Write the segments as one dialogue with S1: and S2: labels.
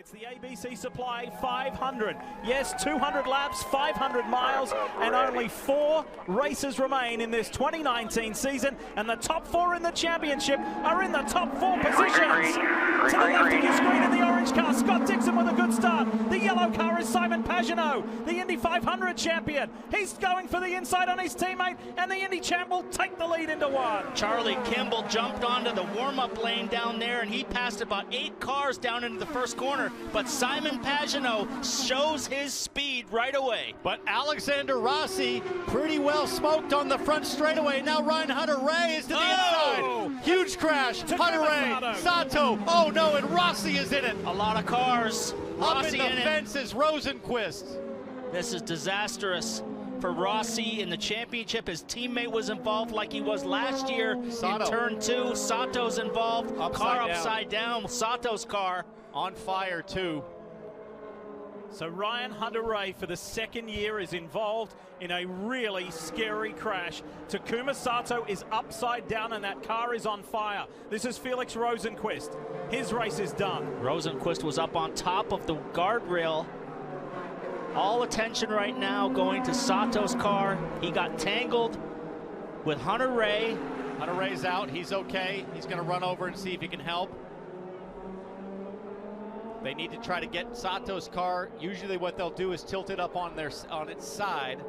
S1: It's the ABC Supply 500. Yes, 200 laps, 500 miles, and only 4 races remain in this 2019 season. And the top 4 in the championship are in the top 4 positions. To the left of your screen in the orange car, Scott Dixon with a good start. The yellow car is Simon Pagenaud, the Indy 500 champion. He's going for the inside on his teammate, and the Indy champ will take the lead into 1.
S2: Charlie Kimball jumped onto the warm-up lane down there, and he passed about 8 cars down into the first corner. But Simon Pagenaud shows his speed right away.
S3: But Alexander Rossi pretty well smoked on the front straightaway. Now Ryan Hunter-Reay is to the inside. Huge crash. Hunter-Reay, Sato. Oh no, and Rossi is in it.
S2: A lot of cars.
S3: Up in the fence is Rosenqvist.
S2: This is disastrous for Rossi in the championship. His teammate was involved like he was last year
S3: Sato.
S2: In turn 2. Sato's involved. Upside down. Sato's car.
S3: On fire too.
S1: So Ryan Hunter-Reay for the second year is involved in a really scary crash. Takuma Sato is upside down and that car is on fire. This is Felix Rosenqvist. His race is done.
S2: Rosenqvist was up on top of the guardrail. All attention right now going to Sato's car. He got tangled with Hunter-Reay.
S3: Hunter-Reay's out. He's okay. He's going to run over and see if he can help. They need to try to get Sato's car. Usually what they'll do is tilt it up on its side.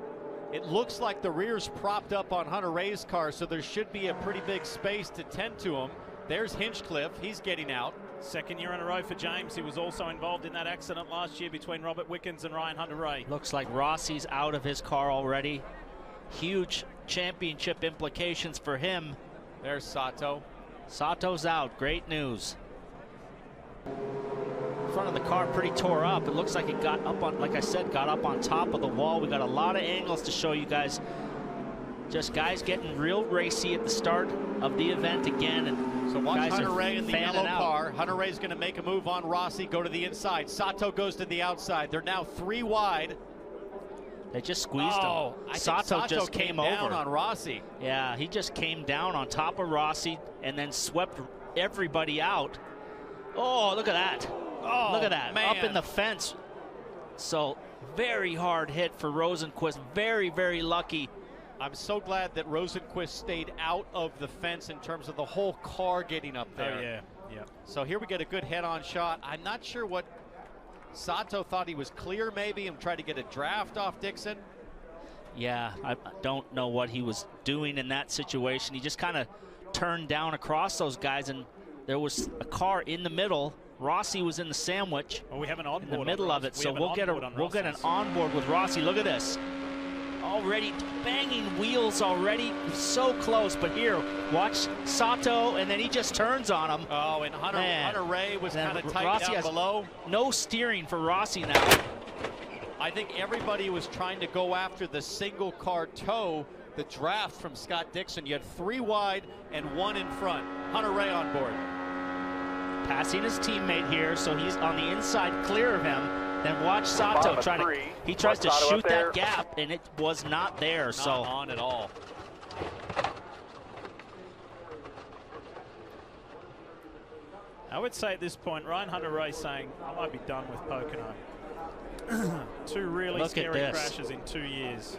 S3: It looks like the rear's propped up on Hunter-Reay's car, so there should be a pretty big space to tend to him. There's Hinchcliffe. He's getting out.
S1: Second year in a row for James. He was also involved in that accident last year between Robert Wickens and Ryan Hunter-Reay.
S2: Looks like Rossi's out of his car already. Huge championship implications for him.
S3: There's Sato.
S2: Sato's out. Great news. Front of the car pretty tore up. It looks like it got up on, like I said, got up on top of the wall. We got a lot of angles to show you guys. Just guys getting real racy at the start of the event again. And
S3: so watch Hunter-Reay in the yellow
S2: out.
S3: car. Hunter-Reay's going to make a move on Rossi, go to the inside. Sato goes to the outside. They're now 3 wide.
S2: They just squeezed him. Sato just came
S3: down
S2: over
S3: on Rossi.
S2: Yeah, he just came down on top of Rossi and then swept everybody out. Oh, look at that.
S3: Oh,
S2: look at that.
S3: Man.
S2: Up in the fence. So very hard hit for Rosenqvist. Very, very lucky.
S3: I'm so glad that Rosenqvist stayed out of the fence in terms of the whole car getting up there.
S1: Oh, yeah.
S3: So here we get a good head-on shot. I'm not sure what Sato thought he was clear maybe and tried to get a draft off Dixon.
S2: Yeah, I don't know what he was doing in that situation. He just kind of turned down across those guys, and there was a car in the middle. Rossi was in the sandwich.
S1: Well, we have an onboard
S2: in the middle of it, so we'll get an onboard with Rossi. Look at this. Already banging wheels already, so close. But here, watch Sato, and then he just turns on him.
S3: Oh, and Hunter-Reay was kind of tight
S2: Rossi
S3: down below.
S2: No steering for Rossi now.
S3: I think everybody was trying to go after the single car toe, the draft from Scott Dixon. You had 3 wide and 1 in front. Hunter-Reay on board.
S2: Passing his teammate here, so he's on the inside clear of him. Then watch Sato he tries to shoot that gap, and it was not there.
S3: Not
S2: so
S3: on at all.
S1: I would say at this point, Ryan Hunter-Reay saying, I might be done with Pocono. 2 really scary crashes in 2 years.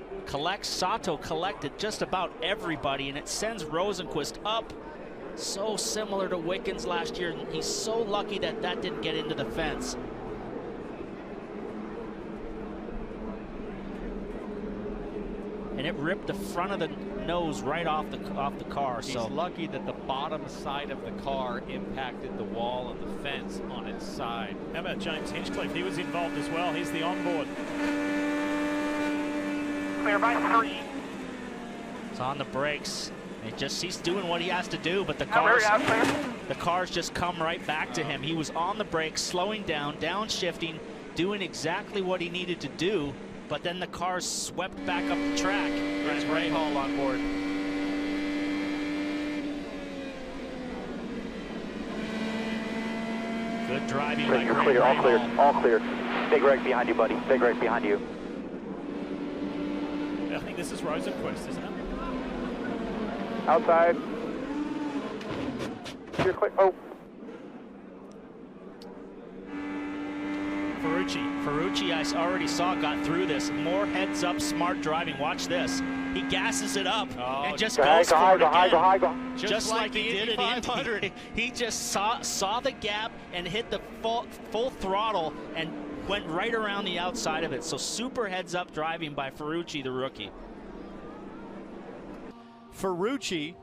S2: Sato collected just about everybody, and it sends Rosenqvist up. So similar to Wickens last year. He's so lucky that that didn't get into the fence. And it ripped the front of the nose right off the car.
S3: He's
S2: so
S3: lucky that the bottom side of the car impacted the wall of the fence on its side.
S1: How about James Hinchcliffe? He was involved as well. He's the onboard.
S4: Clear by 3.
S2: It's on the brakes. He's doing what he has to do, but the cars just come right back to him. He was on the brakes, slowing down, downshifting, doing exactly what he needed to do, but then the cars swept back up the track.
S3: There's Rahal on board.
S2: Good driving.
S4: You're clear, all clear, all clear. Big wreck behind you, buddy. Big wreck behind you.
S1: I think this is Rosenqvist, isn't it?
S4: Outside. You're clear. Oh.
S2: Ferrucci, I already saw, got through this. More heads up, smart driving. Watch this. He gasses it up and just goes for it again. Just like he did at Indy. He just saw the gap and hit the full throttle and went right around the outside of it. So super heads up driving by Ferrucci, the rookie.
S3: Ferrucci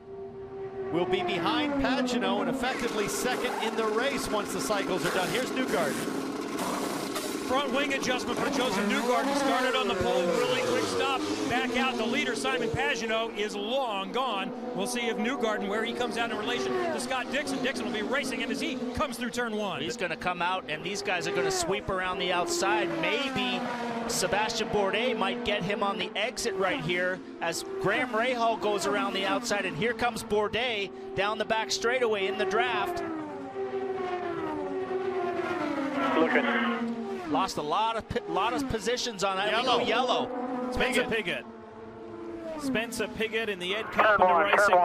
S3: will be behind Pagenaud and effectively second in the race once the cycles are done. Here's Newgarden.
S5: Front wing adjustment for Joseph Newgarden. Started on the pole, really quick stop. Back out. The leader, Simon Pagenaud, is long gone. We'll see if Newgarden, where he comes out in relation to Scott Dixon. Dixon will be racing him as he comes through turn one.
S2: He's going to come out, and these guys are going to sweep around the outside. Maybe Sebastian Bourdais might get him on the exit right here as Graham Rahal goes around the outside, and here comes Bourdais down the back straightaway in the draft.
S4: Looking.
S2: Lost a lot of positions on that. Yellow.
S1: Spencer Pigot. Spencer Pigot in the Ed Carpenter Racing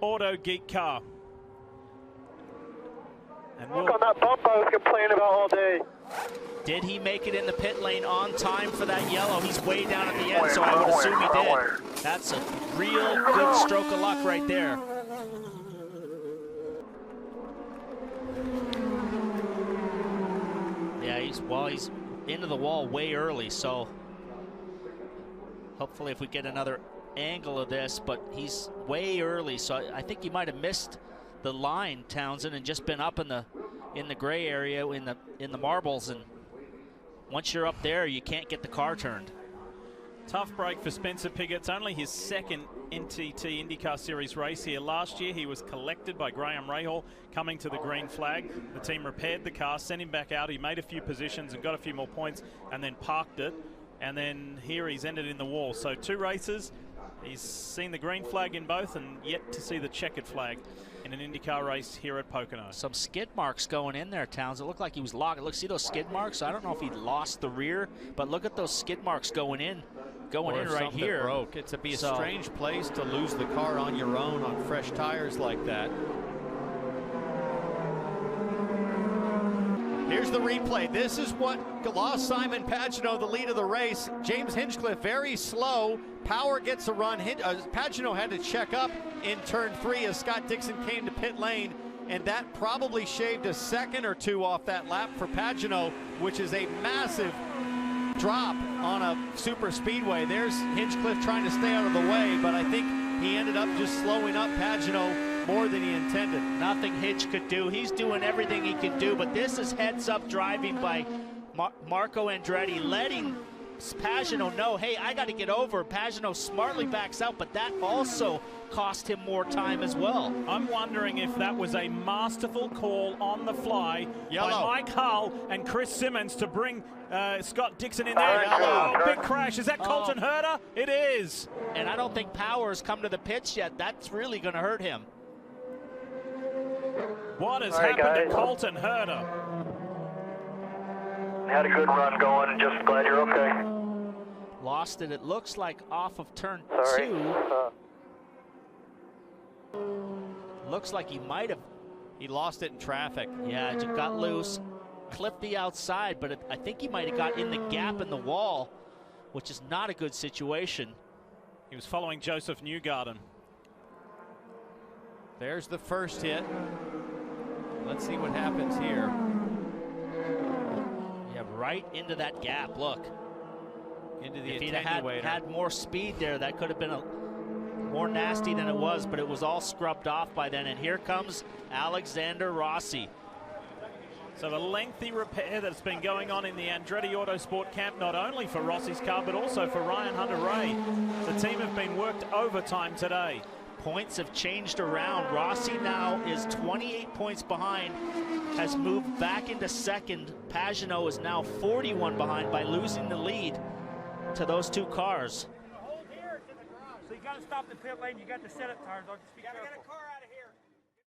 S1: Auto Geek car. And
S4: look on that bump I was complaining about all day.
S2: Did he make it in the pit lane on time for that yellow? He's way down at the end, so I would assume he did. That's a real good stroke of luck right there. Yeah, he's into the wall way early, so hopefully if we get another angle of this, but he's way early, so I think he might have missed the line, Townsend, and just been up in the gray area in the marbles, and once you're up there, you can't get the car turned.
S1: Tough break for Spencer Pigot. It's only his second NTT INDYCAR Series race here. Last year, he was collected by Graham Rahal coming to the green flag. The team repaired the car, sent him back out. He made a few positions and got a few more points and then parked it. And then here he's ended in the wall. So 2 races. He's seen the green flag in both and yet to see the checkered flag in an IndyCar race here at Pocono.
S2: Some skid marks going in there, Towns. It looked like he was locked. Look, see those skid marks? I don't know if he lost the rear, but look at those skid marks going in right here.
S3: Broke. It's a strange place to lose the car on your own on fresh tires like that. Here's the replay. This is what lost Simon Pagenaud the lead of the race. James Hinchcliffe very slow. Power gets a run. Pagenaud had to check up in turn 3 as Scott Dixon came to pit lane, and that probably shaved a second or 2 off that lap for Pagenaud, which is a massive drop on a super speedway. There's Hinchcliffe trying to stay out of the way, but I think he ended up just slowing up Pagenaud more than he intended.
S2: Nothing Hitch could do. He's doing everything he can do, but this is heads-up driving by Marco Andretti, letting Pagenaud know, hey, I got to get over. Pagenaud smartly backs out, but that also cost him more time as well.
S1: I'm wondering if that was a masterful call on the fly by Mike Hull and Chris Simmons to bring Scott Dixon in there. Oh, big crash. Is that Colton Herta? It is.
S2: And I don't think Power has come to the pits yet. That's really going to hurt him.
S1: What has happened to Colton Herta?
S4: Had a good run going, and just glad you're okay.
S2: Lost it. It looks like off of turn 2. Looks like he might have.
S3: He lost it in traffic.
S2: Yeah, it just got loose. Clipped the outside, but I think he might have got in the gap in the wall, which is not a good situation.
S1: He was following Joseph Newgarden.
S3: There's the first hit. Let's see what happens here.
S2: Yeah, right into that gap. Look.
S3: Into the
S2: if he'd
S3: attenuator.
S2: had more speed there, that could have been more nasty than it was, but it was all scrubbed off by then. And here comes Alexander Rossi.
S1: So the lengthy repair that's been going on in the Andretti Autosport camp, not only for Rossi's car, but also for Ryan Hunter-Reay. The team have been worked overtime today.
S2: Points have changed around. Rossi now is 28 points behind, has moved back into second. Pagenaud is now 41 behind by losing the lead to those 2 cars.
S5: Hold here to the garage. So you got to stop the pit lane. You got the setup tires. I'll just be careful.